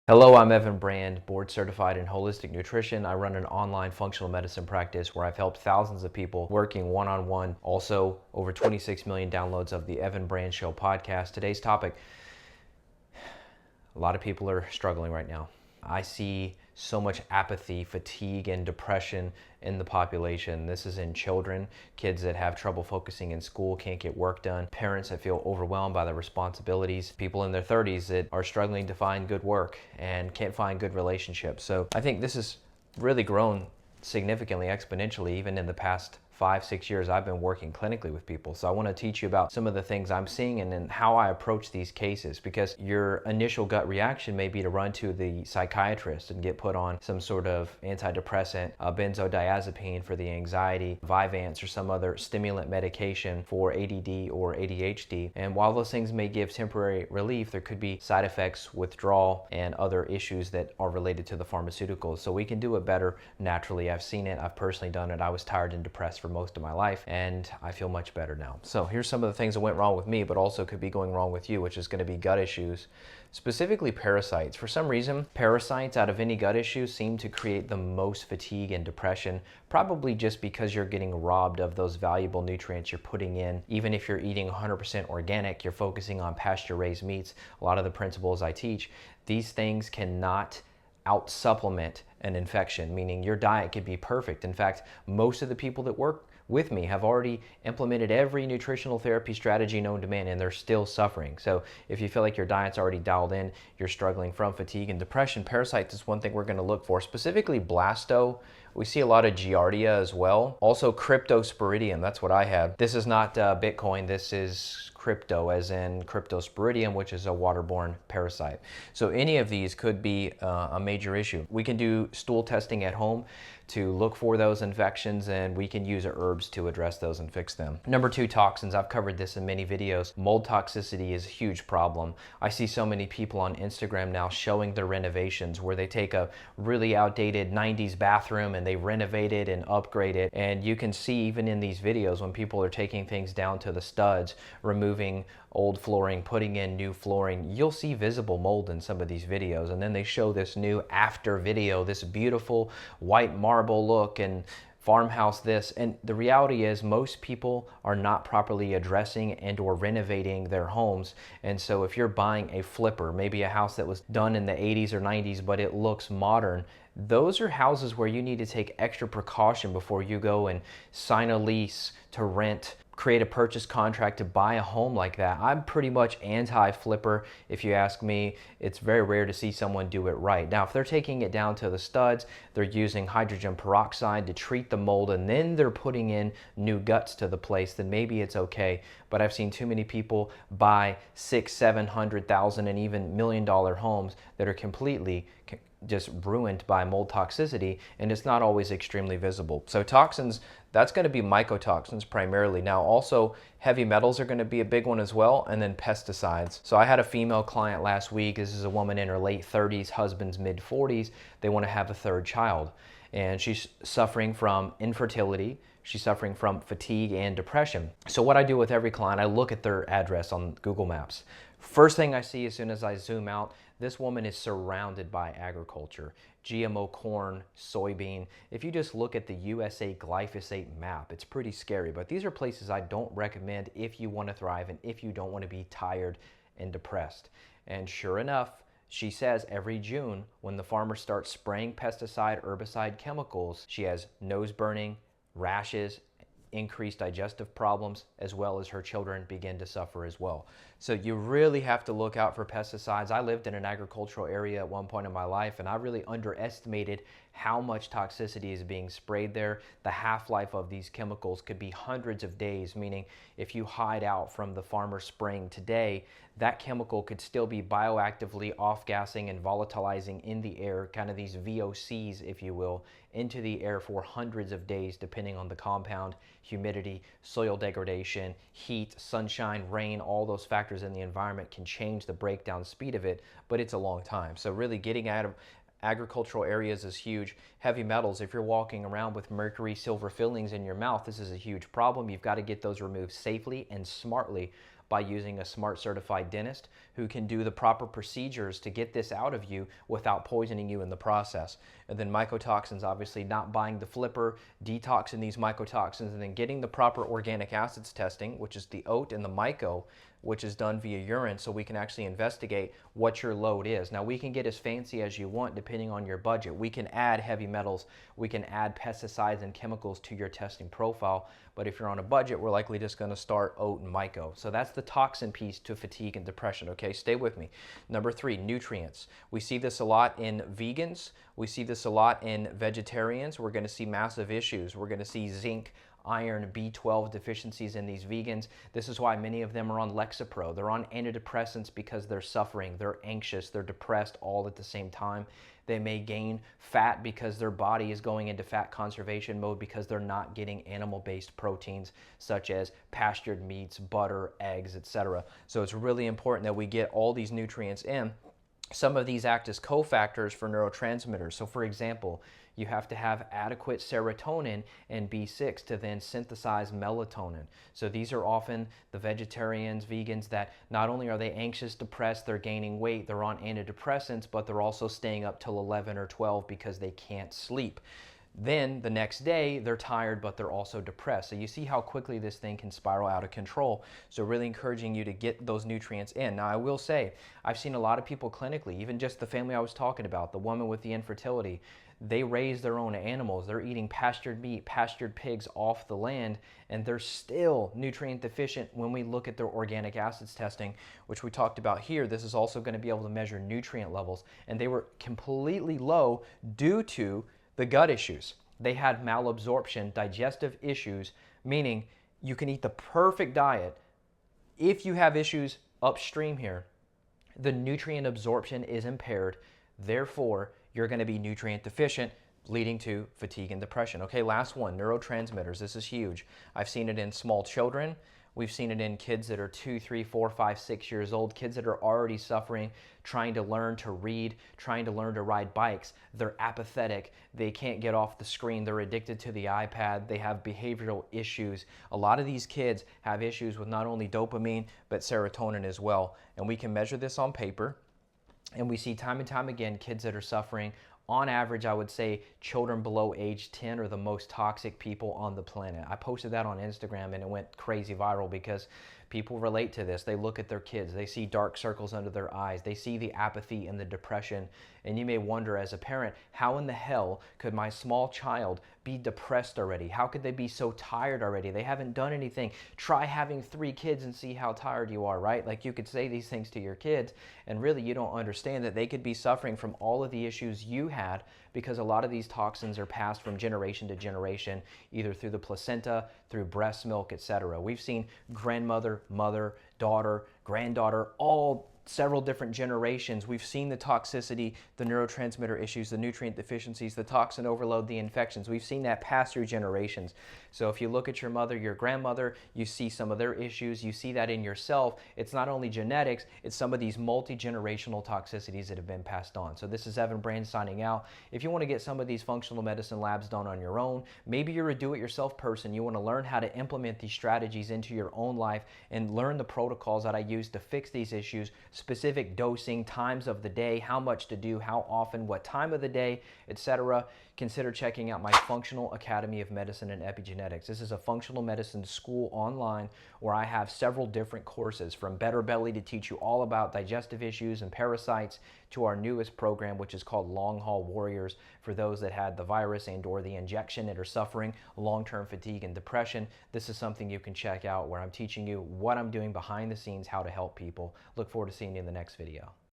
Hello, I'm Evan Brand, board certified in holistic nutrition. I run an online functional medicine practice where I've helped thousands of people working one-on-one. Also, over 26 million downloads of the Evan Brand Show podcast. Today's topic, a lot of people are struggling right now. I see so much apathy, fatigue, and depression in the population. This is in children, kids that have trouble focusing in school, can't get work done, parents that feel overwhelmed by their responsibilities, people in their 30s that are struggling to find good work and can't find good relationships. So I think this has really grown significantly, exponentially, even in the past 5-6 years I've been working clinically with people. So I want to teach you about some of the things I'm seeing and then how I approach these cases, because your initial gut reaction may be to run to the psychiatrist and get put on some sort of antidepressant, benzodiazepine for the anxiety, Vyvanse or some other stimulant medication for ADD or ADHD. And while those things may give temporary relief, there could be side effects, withdrawal, and other issues that are related to the pharmaceuticals. So we can do it better naturally. I've seen it. I've personally done it. I was tired and depressed for most of my life, and I feel much better now. So here's some of the things that went wrong with me, but also could be going wrong with you, which is going to be gut issues, specifically parasites. For some reason, parasites out of any gut issues seem to create the most fatigue and depression, probably just because you're getting robbed of those valuable nutrients you're putting in. Even if you're eating 100% organic, you're focusing on pasture-raised meats. A lot of the principles I teach, these things cannot out supplement an infection, meaning your diet could be perfect. In fact, most of the people that work with me have already implemented every nutritional therapy strategy known to man, and they're still suffering. So if you feel like your diet's already dialed in, you're struggling from fatigue and depression, parasites is one thing we're going to look for, specifically blasto. We see a lot of giardia as well. Also cryptosporidium, that's what I have. This is not Bitcoin, this is crypto, as in cryptosporidium, which is a waterborne parasite. So any of these could be a major issue. We can do stool testing at home to look for those infections, and we can use herbs to address those and fix them. Number 2, toxins. I've covered this in many videos. Mold toxicity is a huge problem. I see so many people on Instagram now showing their renovations where they take a really outdated 90s bathroom and they renovate it and upgrade it. And you can see even in these videos when people are taking things down to the studs, removing old flooring, putting in new flooring, you'll see visible mold in some of these videos. And then they show this new after video, this beautiful white marble look and farmhouse this. And the reality is most people are not properly addressing and or renovating their homes. And so if you're buying a flipper, maybe a house that was done in the 80s or 90s, but it looks modern, those are houses where you need to take extra precaution before you go and sign a lease to rent, create a purchase contract to buy a home like that. I'm pretty much anti-flipper. If you ask me, it's very rare to see someone do it right. Now, if they're taking it down to the studs, they're using hydrogen peroxide to treat the mold, and then they're putting in new guts to the place, then maybe it's okay. But I've seen too many people buy $600,000, $700,000 and even $1 million homes that are completely just ruined by mold toxicity, and it's not always extremely visible. So toxins, that's going to be mycotoxins primarily. Now also heavy metals are going to be a big one as well, and then pesticides. So I had a female client last week. This is a woman in her late 30s, husband's mid 40s. They want to have a third child, and she's suffering from infertility. She's suffering from fatigue and depression. So what I do with every client, I look at their address on Google Maps. First thing I see as soon as I zoom out, this woman is surrounded by agriculture, GMO corn, soybean. If you just look at the USA glyphosate map, it's pretty scary. But these are places I don't recommend if you want to thrive and if you don't want to be tired and depressed. And sure enough, she says every June when the farmer starts spraying pesticide, herbicide, chemicals, she has nose burning, rashes, increased digestive problems, as well as her children begin to suffer as well. So you really have to look out for pesticides. I lived in an agricultural area at one point in my life, and I really underestimated how much toxicity is being sprayed there. The half-life of these chemicals could be hundreds of days, meaning if you hide out from the farmer spraying today, that chemical could still be bioactively off-gassing and volatilizing in the air, kind of these VOCs, if you will, into the air for hundreds of days, depending on the compound, humidity, soil degradation, heat, sunshine, rain, all those factors in the environment can change the breakdown speed of it, but it's a long time. So really getting out of agricultural areas is huge. Heavy metals, if you're walking around with mercury, silver fillings in your mouth, this is a huge problem. You've got to get those removed safely and smartly. by using a smart certified dentist who can do the proper procedures to get this out of you without poisoning you in the process. And then mycotoxins, obviously not buying the flipper, detoxing these mycotoxins, and then getting the proper organic acids testing, which is the OAT and the myco, which is done via urine, so we can actually investigate what your load is. Now, we can get as fancy as you want depending on your budget. We can add heavy metals, we can add pesticides and chemicals to your testing profile, but if you're on a budget, we're likely just going to start OAT and myco. So that's the toxin piece to fatigue and depression. Okay, stay with me. Number 3, nutrients. We see this a lot in vegans. We see this a lot in vegetarians. We're going to see massive issues. We're going to see zinc, iron, B12 deficiencies in these vegans. This is why many of them are on Lexapro. They're on antidepressants because they're suffering, they're anxious, they're depressed all at the same time. They may gain fat because their body is going into fat conservation mode because they're not getting animal-based proteins such as pastured meats, butter, eggs, etc. So it's really important that we get all these nutrients in. Some of these act as cofactors for neurotransmitters. So for example, you have to have adequate serotonin and B6 to then synthesize melatonin. So these are often the vegetarians, vegans that not only are they anxious, depressed, they're gaining weight, they're on antidepressants, but they're also staying up till 11 or 12 because they can't sleep. Then the next day, they're tired, but they're also depressed. So you see how quickly this thing can spiral out of control. So really encouraging you to get those nutrients in. Now, I will say, I've seen a lot of people clinically, even just the family I was talking about, the woman with the infertility, they raise their own animals. They're eating pastured meat, pastured pigs off the land, and they're still nutrient deficient when we look at their organic acids testing, which we talked about here. This is also going to be able to measure nutrient levels, and they were completely low due to the gut issues. They had malabsorption, digestive issues, meaning you can eat the perfect diet. If you have issues upstream here, the nutrient absorption is impaired. Therefore, you're going to be nutrient deficient, leading to fatigue and depression. Okay, last one, neurotransmitters. This is huge. I've seen it in small children. We've seen it in kids that are 2, 3, 4, 5, 6 years old, kids that are already suffering, trying to learn to read, trying to learn to ride bikes. They're apathetic. They can't get off the screen. They're addicted to the iPad. They have behavioral issues. A lot of these kids have issues with not only dopamine, but serotonin as well. And we can measure this on paper. And we see time and time again kids that are suffering. On average, I would say children below age 10 are the most toxic people on the planet. I posted that on Instagram and it went crazy viral because people relate to this. They look at their kids, they see dark circles under their eyes, they see the apathy and the depression, and you may wonder as a parent, how in the hell could my small child be depressed already? How could they be so tired already? They haven't done anything. Try having 3 kids and see how tired you are, right? Like you could say these things to your kids and really you don't understand that they could be suffering from all of the issues you had because a lot of these toxins are passed from generation to generation, either through the placenta, through breast milk, etc. We've seen grandmother, mother, daughter, granddaughter, all several different generations. We've seen the toxicity, the neurotransmitter issues, the nutrient deficiencies, the toxin overload, the infections. We've seen that pass through generations. So if you look at your mother, your grandmother, you see some of their issues, you see that in yourself. It's not only genetics, it's some of these multi-generational toxicities that have been passed on. So this is Evan Brand signing out. If you want to get some of these functional medicine labs done on your own, maybe you're a do-it-yourself person, you want to learn how to implement these strategies into your own life and learn the protocols that I use to fix these issues, specific dosing, times of the day, how much to do, how often, what time of the day, etc. Consider checking out my Functional Academy of Medicine and Epigenetics. This is a functional medicine school online where I have several different courses, from Better Belly to teach you all about digestive issues and parasites, to our newest program, which is called Long Haul Warriors, for those that had the virus and or the injection and are suffering long-term fatigue and depression. This is something you can check out where I'm teaching you what I'm doing behind the scenes, how to help people. Look forward to seeing you in the next video.